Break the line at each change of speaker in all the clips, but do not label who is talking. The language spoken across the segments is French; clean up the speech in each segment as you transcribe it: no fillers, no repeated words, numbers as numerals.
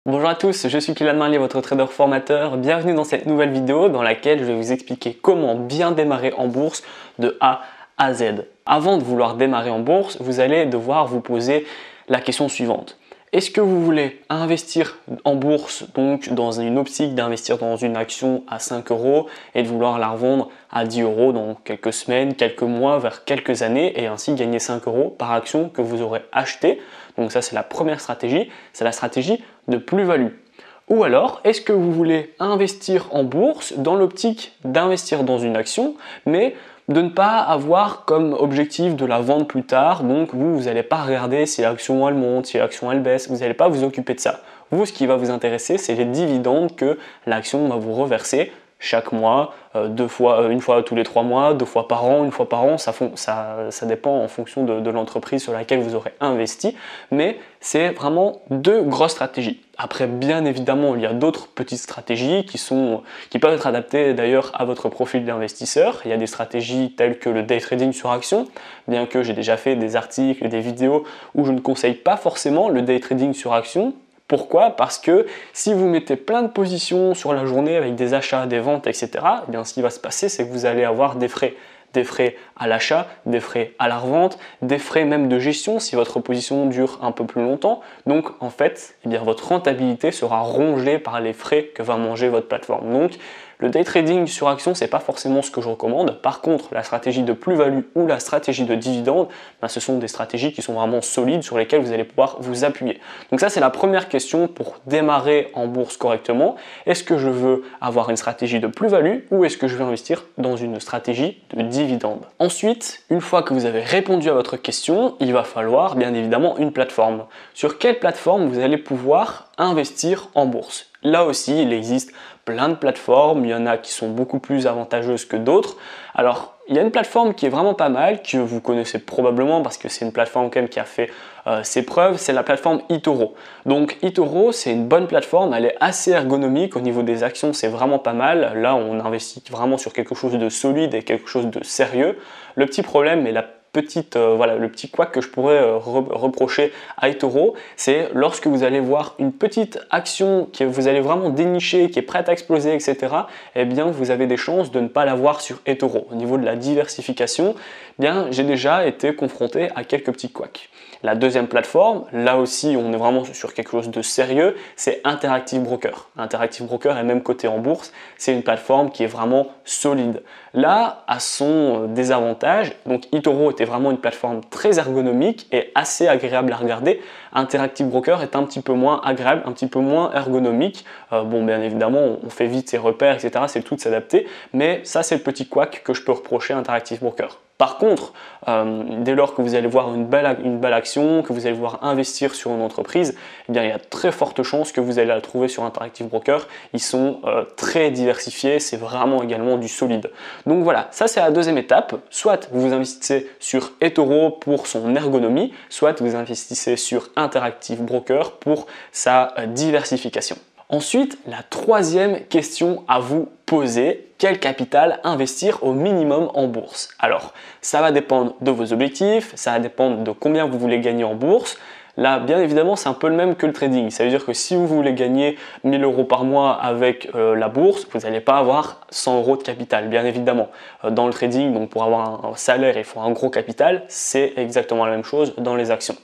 Bonjour à tous, je suis Kylian Marlier, votre trader formateur. Bienvenue dans cette nouvelle vidéo dans laquelle je vais vous expliquer comment bien démarrer en bourse de A à Z. Avant de vouloir démarrer en bourse, vous allez devoir vous poser la question suivante. Est-ce que vous voulez investir en bourse, donc dans une optique d'investir dans une action à 5 euros et de vouloir la revendre à 10 euros dans quelques semaines, quelques mois, vers quelques années et ainsi gagner 5 euros par action que vous aurez acheté? Donc ça, c'est la première stratégie, c'est la stratégie de plus-value. Ou alors, est-ce que vous voulez investir en bourse dans l'optique d'investir dans une action, mais de ne pas avoir comme objectif de la vendre plus tard, donc vous n'allez pas regarder si l'action elle monte, si l'action elle baisse, vous n'allez pas vous occuper de ça. Vous, ce qui va vous intéresser, c'est les dividendes que l'action va vous reverser chaque mois, une fois tous les 3 mois, 2 fois par an, une fois par an, ça dépend en fonction de l'entreprise sur laquelle vous aurez investi, mais c'est vraiment deux grosses stratégies. Après, bien évidemment, il y a d'autres petites stratégies qui peuvent être adaptées d'ailleurs à votre profil d'investisseur. Il y a des stratégies telles que le day trading sur action, bien que j'ai déjà fait des articles, des vidéos où je ne conseille pas forcément le day trading sur action. Pourquoi? Parce que si vous mettez plein de positions sur la journée avec des achats, des ventes, etc., eh bien, ce qui va se passer, c'est que vous allez avoir des frais. Des frais à l'achat, des frais à la revente, des frais même de gestion si votre position dure un peu plus longtemps. Donc en fait, eh bien, votre rentabilité sera rongée par les frais que va manger votre plateforme. Donc le day trading sur action, c'est pas forcément ce que je recommande. Par contre, la stratégie de plus-value ou la stratégie de dividende, ben, ce sont des stratégies qui sont vraiment solides sur lesquelles vous allez pouvoir vous appuyer. Donc ça, c'est la première question pour démarrer en bourse correctement. Est-ce que je veux avoir une stratégie de plus-value ou est-ce que je veux investir dans une stratégie de dividende? Ensuite, une fois que vous avez répondu à votre question, il va falloir bien évidemment une plateforme. Sur quelle plateforme vous allez pouvoir investir en bourse? Là aussi, il existe plein de plateformes, il y en a qui sont beaucoup plus avantageuses que d'autres. Alors, il y a une plateforme qui est vraiment pas mal, que vous connaissez probablement parce que c'est une plateforme quand même qui a fait ses preuves, c'est la plateforme eToro. Donc eToro, c'est une bonne plateforme, elle est assez ergonomique au niveau des actions, c'est vraiment pas mal. Là, on investit vraiment sur quelque chose de solide et quelque chose de sérieux. Le petit problème et le petit couac que je pourrais reprocher à eToro, c'est lorsque vous allez voir une petite action que vous allez vraiment dénicher, qui est prête à exploser, etc., eh bien vous avez des chances de ne pas la voir sur eToro. Au niveau de la diversification, eh bien j'ai déjà été confronté à quelques petits couacs. La deuxième plateforme, là aussi on est vraiment sur quelque chose de sérieux, c'est Interactive Broker. Interactive Broker est même coté en bourse, c'est une plateforme qui est vraiment solide. Là, à son désavantage, donc eToro était vraiment une plateforme très ergonomique et assez agréable à regarder. Interactive Broker est un petit peu moins agréable, un petit peu moins ergonomique. Bon, bien évidemment, on fait vite ses repères, etc. C'est le tout de s'adapter, mais ça c'est le petit couac que je peux reprocher à Interactive Broker. Par contre, dès lors que vous allez voir une belle action, que vous allez voir investir sur une entreprise, eh bien, il y a très forte chance que vous allez la trouver sur Interactive Broker. Ils sont très diversifiés, c'est vraiment également du solide. Donc voilà, ça c'est la deuxième étape. Soit vous investissez sur eToro pour son ergonomie, soit vous investissez sur Interactive Broker pour sa diversification. Ensuite, la troisième question à vous poser, quel capital investir au minimum en bourse? Alors, ça va dépendre de vos objectifs, ça va dépendre de combien vous voulez gagner en bourse. Là, bien évidemment, c'est un peu le même que le trading. Ça veut dire que si vous voulez gagner 1000 euros par mois avec la bourse, vous n'allez pas avoir 100 euros de capital, bien évidemment. Dans le trading, donc pour avoir un salaire, il faut un gros capital. C'est exactement la même chose dans les actions.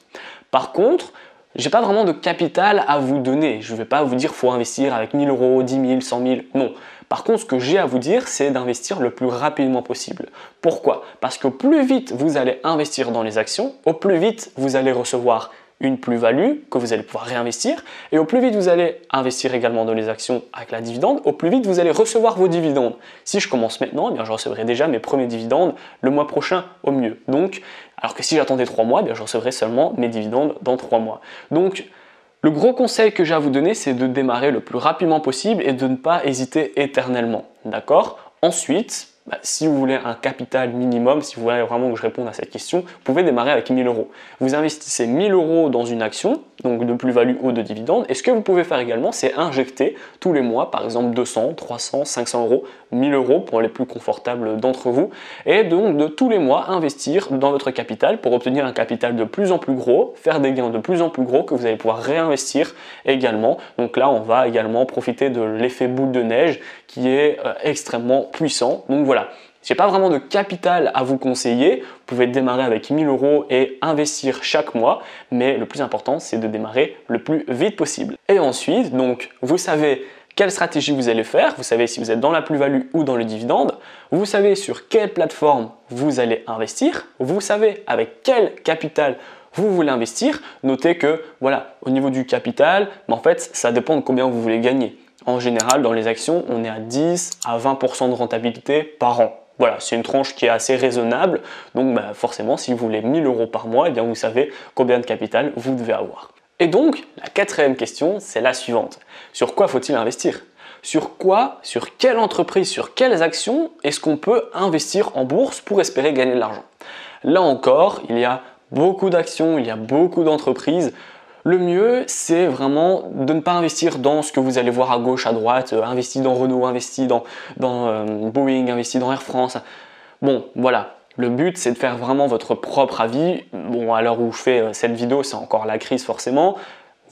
Par contre, j'ai pas vraiment de capital à vous donner. Je ne vais pas vous dire qu'il faut investir avec 1000 euros, 10 000, 100 000. Non. Par contre, ce que j'ai à vous dire, c'est d'investir le plus rapidement possible. Pourquoi? Parce que plus vite vous allez investir dans les actions, au plus vite vous allez recevoir une plus-value que vous allez pouvoir réinvestir et au plus vite vous allez investir également dans les actions avec la dividende, au plus vite vous allez recevoir vos dividendes. Si je commence maintenant, eh bien, je recevrai déjà mes premiers dividendes le mois prochain au mieux. Donc, alors que si j'attendais 3 mois, eh bien, je recevrai seulement mes dividendes dans 3 mois. Donc, le gros conseil que j'ai à vous donner, c'est de démarrer le plus rapidement possible et de ne pas hésiter éternellement. D'accord? Ensuite, si vous voulez un capital minimum, si vous voulez vraiment que je réponde à cette question, vous pouvez démarrer avec 1000 euros. Vous investissez 1000 euros dans une action, donc de plus-value ou de dividende. Et ce que vous pouvez faire également, c'est injecter tous les mois, par exemple 200, 300, 500 euros, 1000 euros pour les plus confortables d'entre vous. Et donc de tous les mois, investir dans votre capital pour obtenir un capital de plus en plus gros, faire des gains de plus en plus gros que vous allez pouvoir réinvestir également. Donc là, on va également profiter de l'effet boule de neige qui est extrêmement puissant. Donc voilà. Je n'ai pas vraiment de capital à vous conseiller. Vous pouvez démarrer avec 1000 euros et investir chaque mois, mais le plus important, c'est de démarrer le plus vite possible. Et ensuite, donc, vous savez quelle stratégie vous allez faire, vous savez si vous êtes dans la plus-value ou dans le dividende, vous savez sur quelle plateforme vous allez investir, vous savez avec quel capital vous voulez investir. Notez que, voilà, au niveau du capital, en fait, ça dépend de combien vous voulez gagner. En général, dans les actions, on est à 10 à 20% de rentabilité par an. Voilà, c'est une tranche qui est assez raisonnable. Donc forcément, si vous voulez 1000 euros par mois, eh bien, vous savez combien de capital vous devez avoir. Et donc, la quatrième question, c'est la suivante. Sur quoi faut-il investir? Sur quoi, sur quelle entreprise, sur quelles actions est-ce qu'on peut investir en bourse pour espérer gagner de l'argent? Là encore, il y a beaucoup d'actions, il y a beaucoup d'entreprises. Le mieux, c'est vraiment de ne pas investir dans ce que vous allez voir à gauche, à droite, investi dans Renault, investi dans Boeing, investi dans Air France. Bon, voilà. Le but, c'est de faire vraiment votre propre avis. Bon, à l'heure où je fais cette vidéo, c'est encore la crise forcément.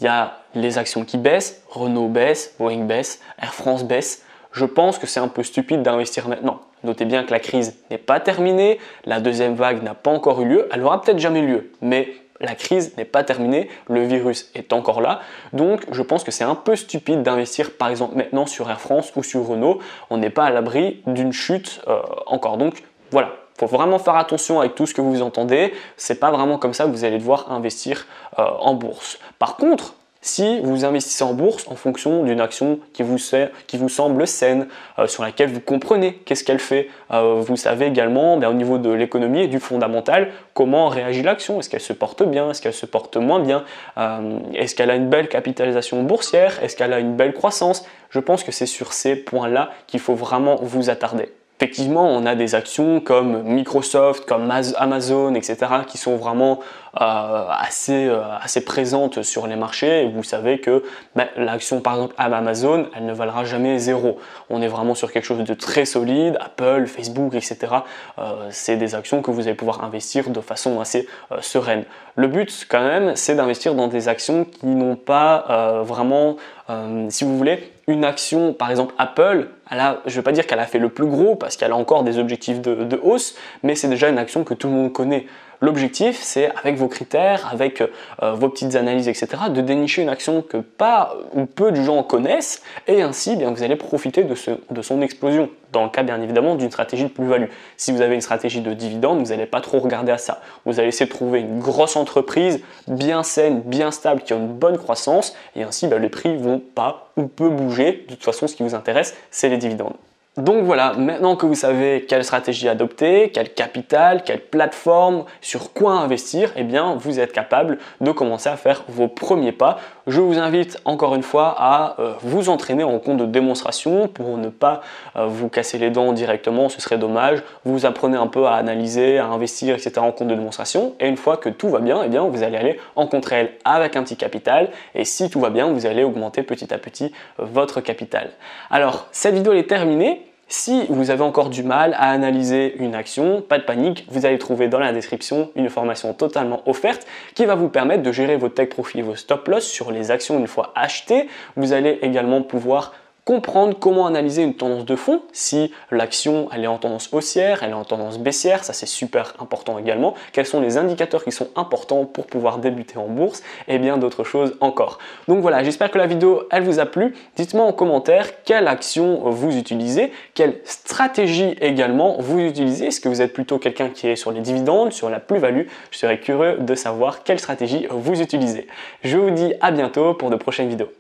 Il y a les actions qui baissent, Renault baisse, Boeing baisse, Air France baisse. Je pense que c'est un peu stupide d'investir maintenant. Notez bien que la crise n'est pas terminée, la deuxième vague n'a pas encore eu lieu, elle n'aura peut-être jamais lieu, mais la crise n'est pas terminée, le virus est encore là, donc je pense que c'est un peu stupide d'investir par exemple maintenant sur Air France ou sur Renault, on n'est pas à l'abri d'une chute encore, donc voilà. Il faut vraiment faire attention avec tout ce que vous entendez, c'est pas vraiment comme ça que vous allez devoir investir en bourse. Par contre, si vous investissez en bourse en fonction d'une action qui vous semble saine, sur laquelle vous comprenez qu'est-ce qu'elle fait, vous savez également au niveau de l'économie et du fondamental comment réagit l'action, est-ce qu'elle se porte bien, est-ce qu'elle se porte moins bien, est-ce qu'elle a une belle capitalisation boursière, est-ce qu'elle a une belle croissance. Je pense que c'est sur ces points-là qu'il faut vraiment vous attarder. Effectivement, on a des actions comme Microsoft, comme Amazon, etc. qui sont vraiment assez présentes sur les marchés. Et vous savez que l'action par exemple à Amazon, elle ne valera jamais zéro. On est vraiment sur quelque chose de très solide. Apple, Facebook, etc. C'est des actions que vous allez pouvoir investir de façon assez sereine. Le but quand même, c'est d'investir dans des actions qui n'ont pas vraiment, si vous voulez, une action, par exemple Apple, je ne vais pas dire qu'elle a fait le plus gros parce qu'elle a encore des objectifs de hausse, mais c'est déjà une action que tout le monde connaît. L'objectif, c'est avec vos critères, avec vos petites analyses, etc., de dénicher une action que pas ou peu de gens connaissent et ainsi bien, vous allez profiter de son explosion. Dans le cas bien évidemment d'une stratégie de plus-value. Si vous avez une stratégie de dividende, vous n'allez pas trop regarder à ça. Vous allez essayer de trouver une grosse entreprise bien saine, bien stable, qui a une bonne croissance et ainsi les prix vont pas ou peu bouger. De toute façon, ce qui vous intéresse, c'est les dividendes. Donc voilà, maintenant que vous savez quelle stratégie adopter, quel capital, quelle plateforme, sur quoi investir, eh bien vous êtes capable de commencer à faire vos premiers pas. Je vous invite encore une fois à vous entraîner en compte de démonstration pour ne pas vous casser les dents directement, ce serait dommage. Vous apprenez un peu à analyser, à investir, etc. en compte de démonstration et une fois que tout va bien, eh bien vous allez aller en compte réel avec un petit capital et si tout va bien, vous allez augmenter petit à petit votre capital. Alors cette vidéo elle est terminée. Si vous avez encore du mal à analyser une action, pas de panique, vous allez trouver dans la description une formation totalement offerte qui va vous permettre de gérer vos take profit et vos stop loss sur les actions une fois achetées. Vous allez également pouvoir comprendre comment analyser une tendance de fond, si l'action elle est en tendance haussière, elle est en tendance baissière, ça c'est super important également, quels sont les indicateurs qui sont importants pour pouvoir débuter en bourse et bien d'autres choses encore. Donc voilà, j'espère que la vidéo elle vous a plu, dites-moi en commentaire quelle action vous utilisez, quelle stratégie également vous utilisez, est-ce que vous êtes plutôt quelqu'un qui est sur les dividendes, sur la plus-value, je serais curieux de savoir quelle stratégie vous utilisez. Je vous dis à bientôt pour de prochaines vidéos.